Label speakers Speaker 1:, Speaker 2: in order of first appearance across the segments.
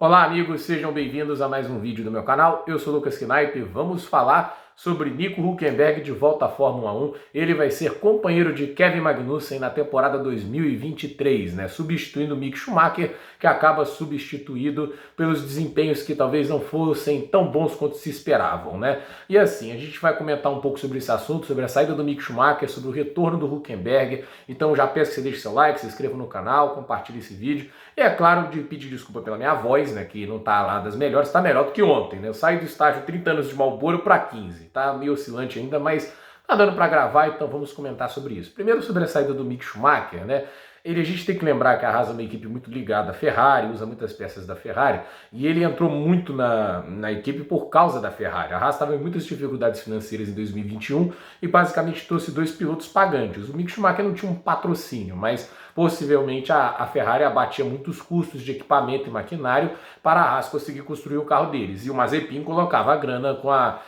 Speaker 1: Olá amigos, sejam bem-vindos a mais um vídeo do meu canal. Eu sou Lucas Knaip e vamos falar sobre Nico Hülkenberg de volta à Fórmula 1. Ele vai ser companheiro de Kevin Magnussen na temporada 2023, substituindo Mick Schumacher, que acaba substituído pelos desempenhos que talvez não fossem tão bons quanto se esperavam, E assim, a gente vai comentar um pouco sobre esse assunto, sobre a saída do Mick Schumacher, sobre o retorno do Hülkenberg. Então já peço que você deixe seu like, se inscreva no canal, compartilhe esse vídeo. E é claro, de pedir desculpa pela minha voz, que não tá lá das melhores, tá melhor do que ontem, Eu saí do estágio 30 anos de Marlboro para 15, tá meio oscilante ainda, mas tá dando para gravar, então vamos comentar sobre isso. Primeiro sobre a saída do Mick Schumacher, a gente tem que lembrar que a Haas é uma equipe muito ligada à Ferrari, usa muitas peças da Ferrari, e ele entrou muito na equipe por causa da Ferrari. A Haas estava em muitas dificuldades financeiras em 2021 e basicamente trouxe dois pilotos pagantes. O Mick Schumacher não tinha um patrocínio, mas possivelmente a Ferrari abatia muitos custos de equipamento e maquinário para a Haas conseguir construir o carro deles. E o Mazepin colocava a grana com a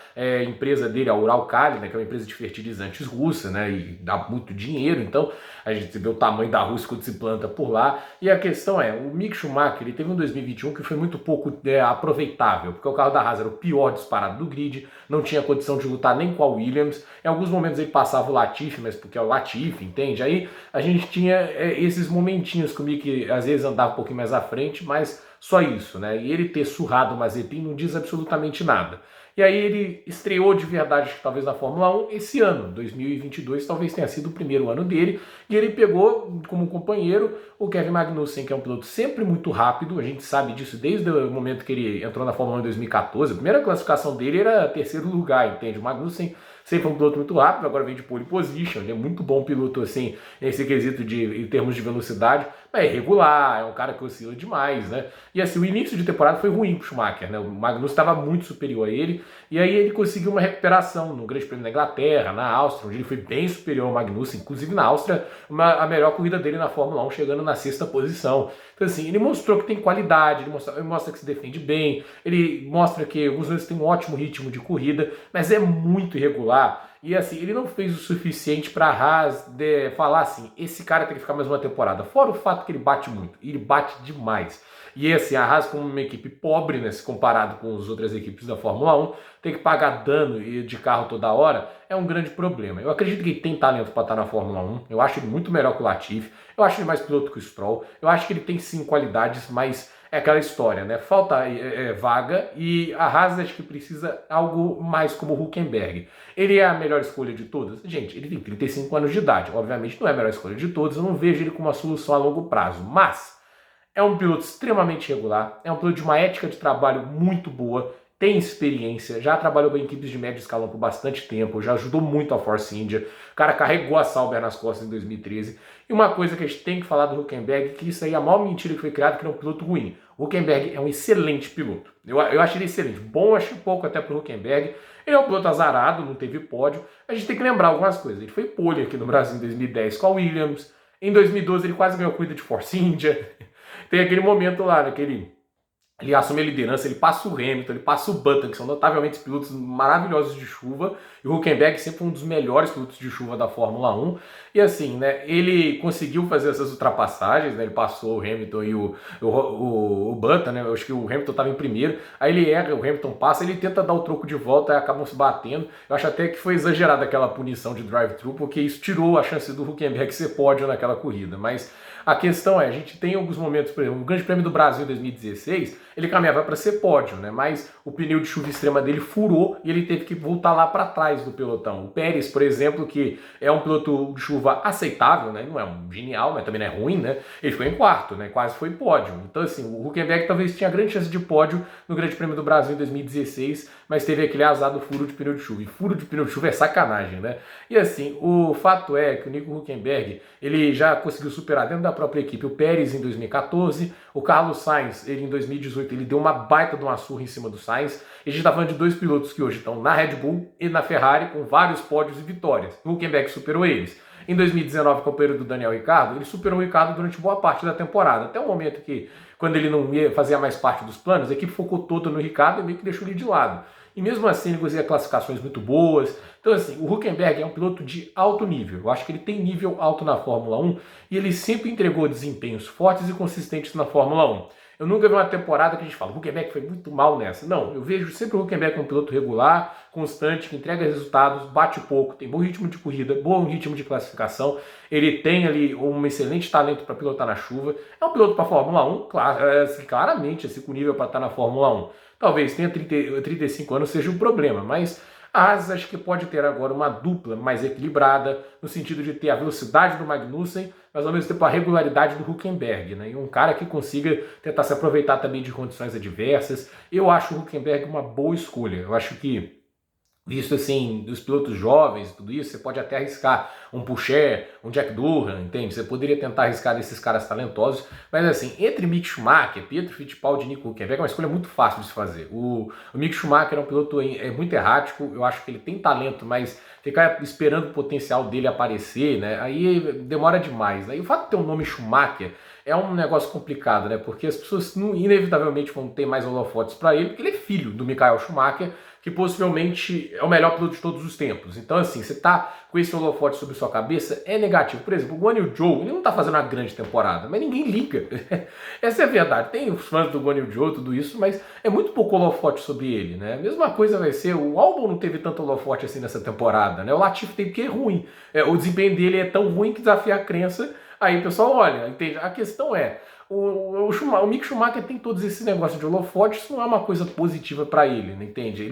Speaker 1: empresa dele, a Uralkali, que é uma empresa de fertilizantes russa, e dá muito dinheiro. Então a gente vê o tamanho da Rússia quando se planta por lá. E a questão é, o Mick Schumacher ele teve um 2021 que foi muito pouco aproveitável, porque o carro da Haas era o pior disparado do grid, não tinha condição de lutar nem com a Williams. Em alguns momentos ele passava o Latifi, mas porque é o Latifi, entende? Aí a gente tinha esses momentinhos que o Mick às vezes andava um pouquinho mais à frente, mas só isso, E ele ter surrado o Mazepin não diz absolutamente nada. E aí ele estreou de verdade, talvez na Fórmula 1, esse ano, 2022, talvez tenha sido o primeiro ano dele, e ele pegou como companheiro o Kevin Magnussen, que é um piloto sempre muito rápido, a gente sabe disso desde o momento que ele entrou na Fórmula 1 em 2014, a primeira classificação dele era terceiro lugar, entende? O Magnussen sempre foi um piloto muito rápido, agora vem de pole position, ele é muito bom piloto assim, nesse quesito em termos de velocidade, mas é irregular, é um cara que oscila demais, E assim, o início de temporada foi ruim pro Schumacher, O Magnussen estava muito superior a ele, e aí ele conseguiu uma recuperação no Grande Prêmio da Inglaterra, na Áustria, onde ele foi bem superior ao Magnussen, inclusive na Áustria, a melhor corrida dele na Fórmula 1, chegando na sexta posição. Então assim, ele mostrou que tem qualidade, ele mostra que se defende bem, ele mostra que algumas vezes tem um ótimo ritmo de corrida, mas é muito irregular. E assim, ele não fez o suficiente para a Haas falar assim, esse cara tem que ficar mais uma temporada. Fora o fato que ele bate muito, ele bate demais. E assim, a Haas como uma equipe pobre, se comparado com as outras equipes da Fórmula 1, tem que pagar dano de carro toda hora, é um grande problema. Eu acredito que ele tem talento para estar na Fórmula 1, eu acho ele muito melhor que o Latifi, eu acho ele mais piloto que o Stroll, eu acho que ele tem sim qualidades, mas é aquela história, falta vaga e a Haas acho que precisa algo mais como o Hülkenberg. Ele é a melhor escolha de todas? Gente, ele tem 35 anos de idade, obviamente não é a melhor escolha de todas, eu não vejo ele como uma solução a longo prazo, mas é um piloto extremamente regular, é um piloto de uma ética de trabalho muito boa, tem experiência, já trabalhou com equipes de médio escalão por bastante tempo, já ajudou muito a Force India, o cara carregou a Sauber nas costas em 2013. E uma coisa que a gente tem que falar do Hülkenberg, que isso aí é a maior mentira que foi criada, que ele é um piloto ruim. O Hülkenberg é um excelente piloto. Eu acho ele excelente. Bom, acho pouco até pro Hülkenberg. Ele é um piloto azarado, não teve pódio. A gente tem que lembrar algumas coisas. Ele foi pole aqui no Brasil em 2010 com a Williams. Em 2012 ele quase ganhou a corrida de Force India. Tem aquele momento lá, ele assume a liderança, ele passa o Hamilton, ele passa o Button, que são notavelmente pilotos maravilhosos de chuva, e o Hülkenberg sempre foi um dos melhores pilotos de chuva da Fórmula 1, e assim, ele conseguiu fazer essas ultrapassagens, ele passou o Hamilton e o Button, eu acho que o Hamilton estava em primeiro, aí ele erra, o Hamilton passa, ele tenta dar o troco de volta, aí acabam se batendo. Eu acho até que foi exagerada aquela punição de drive-thru, porque isso tirou a chance do Hülkenberg ser pódio naquela corrida, mas a questão é, a gente tem alguns momentos, por exemplo, o Grande Prêmio do Brasil em 2016, ele caminhava para ser pódio, mas o pneu de chuva extrema dele furou e ele teve que voltar lá para trás do pelotão. O Pérez, por exemplo, que é um piloto de chuva aceitável, não é um genial, mas também não é ruim, ele ficou em quarto, quase foi pódio. Então assim, o Hülkenberg talvez tinha grande chance de pódio no Grande Prêmio do Brasil em 2016, mas teve aquele azar do furo de pneu de chuva. E furo de pneu de chuva é sacanagem, E assim, o fato é que o Nico Hülkenberg, ele já conseguiu superar dentro da própria equipe o Pérez em 2014, o Carlos Sainz, ele em 2018, ele deu uma baita de uma surra em cima do Sainz. A gente está falando de dois pilotos que hoje estão na Red Bull e na Ferrari com vários pódios e vitórias. O Hülkenberg superou eles. Em 2019, com o período do Daniel Ricciardo, ele superou o Ricciardo durante boa parte da temporada, até o momento que, quando ele não fazia mais parte dos planos, a equipe focou toda no Ricciardo e meio que deixou ele de lado. E mesmo assim ele conseguia classificações muito boas. Então assim, o Hülkenberg é um piloto de alto nível. Eu acho que ele tem nível alto na Fórmula 1 e ele sempre entregou desempenhos fortes e consistentes na Fórmula 1. Eu nunca vi uma temporada que a gente fala, o Hülkenberg foi muito mal nessa. Não, eu vejo sempre o Hülkenberg como um piloto regular, constante, que entrega resultados, bate pouco, tem bom ritmo de corrida, bom ritmo de classificação. Ele tem ali um excelente talento para pilotar na chuva. É um piloto para Fórmula 1, claramente, assim, com nível para estar na Fórmula 1. Talvez tenha 35 anos seja um problema, mas a Haas acho que pode ter agora uma dupla mais equilibrada, no sentido de ter a velocidade do Magnussen, mas ao mesmo tempo a regularidade do Hülkenberg, né? E um cara que consiga tentar se aproveitar também de condições adversas. Eu acho o Hülkenberg uma boa escolha. Eu acho que, visto assim, dos pilotos jovens, tudo isso, você pode até arriscar um Pourchaire, um Jack Durham, entende? Você poderia tentar arriscar desses caras talentosos, mas assim, entre Mick Schumacher, Pietro Fittipaldi e Nico Hülkenberg é uma escolha muito fácil de se fazer. O Mick Schumacher é um piloto muito errático, eu acho que ele tem talento, mas ficar esperando o potencial dele aparecer, né? Aí demora demais, né? E o fato de ter um nome Schumacher é um negócio complicado, né? Porque as pessoas inevitavelmente vão ter mais holofotes para ele, porque ele é filho do Michael Schumacher, que possivelmente é o melhor piloto de todos os tempos. Então, assim, você tá com esse holofote sobre sua cabeça, é negativo. Por exemplo, o Guan Yu Zhou, ele não tá fazendo uma grande temporada, mas ninguém liga. Essa é a verdade. Tem os fãs do Guan Yu Zhou, tudo isso, mas é muito pouco holofote sobre ele, né? A mesma coisa vai ser, o Albon não teve tanto holofote assim nessa temporada, né? O Latifi tem porque é ruim. O desempenho dele é tão ruim que desafia a crença. Aí o pessoal olha, entende? A questão é, o Mick Schumacher tem todos esses negócios de holofote, isso não é uma coisa positiva para ele, né, entende?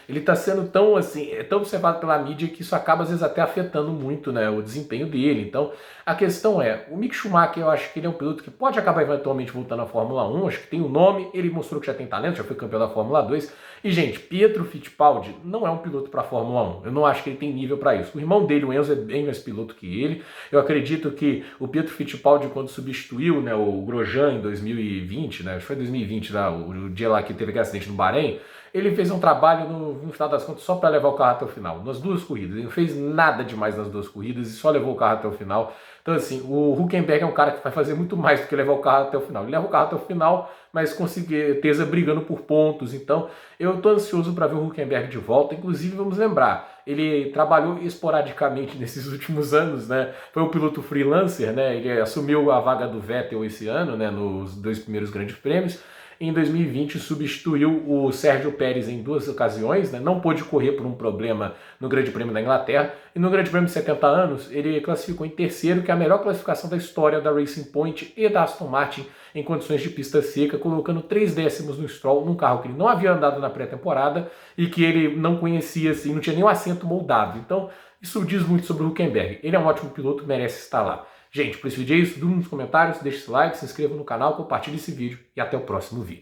Speaker 1: Ele tá sendo tão assim, tão observado pela mídia que isso acaba às vezes até afetando muito, né, o desempenho dele. Então, a questão é, o Mick Schumacher, eu acho que ele é um piloto que pode acabar eventualmente voltando à Fórmula 1, acho que tem o nome, ele mostrou que já tem talento, já foi campeão da Fórmula 2. E, gente, Pietro Fittipaldi não é um piloto para a Fórmula 1. Eu não acho que ele tem nível para isso. O irmão dele, o Enzo, é bem mais piloto que ele. Eu acredito que o Pietro Fittipaldi, quando substituiu, né, o Grosjean em 2020, né, acho que foi 2020, lá, o dia lá que teve aquele acidente no Bahrein, ele fez um trabalho, no final das contas, só para levar o carro até o final, nas duas corridas. Ele não fez nada demais nas duas corridas e só levou o carro até o final. Então, assim, o Hülkenberg é um cara que vai fazer muito mais do que levar o carro até o final. Ele leva o carro até o final, mas com certeza brigando por pontos. Então, eu estou ansioso para ver o Hülkenberg de volta. Inclusive, vamos lembrar, ele trabalhou esporadicamente nesses últimos anos, né? Foi um piloto freelancer, né? Ele assumiu a vaga do Vettel esse ano, né? Nos 2 primeiros grandes prêmios. Em 2020 substituiu o Sérgio Pérez em 2 ocasiões, né? Não pôde correr por um problema no Grande Prêmio da Inglaterra, e no Grande Prêmio de 70 anos ele classificou em terceiro, que é a melhor classificação da história da Racing Point e da Aston Martin em condições de pista seca, colocando 3 décimos no Stroll, num carro que ele não havia andado na pré-temporada e que ele não conhecia, assim, não tinha nenhum assento moldado. Então isso diz muito sobre o Hülkenberg. Ele é um ótimo piloto, merece estar lá. Gente, por esse vídeo é isso, durma nos comentários, deixe esse like, se inscreva no canal, compartilhe esse vídeo e até o próximo vídeo.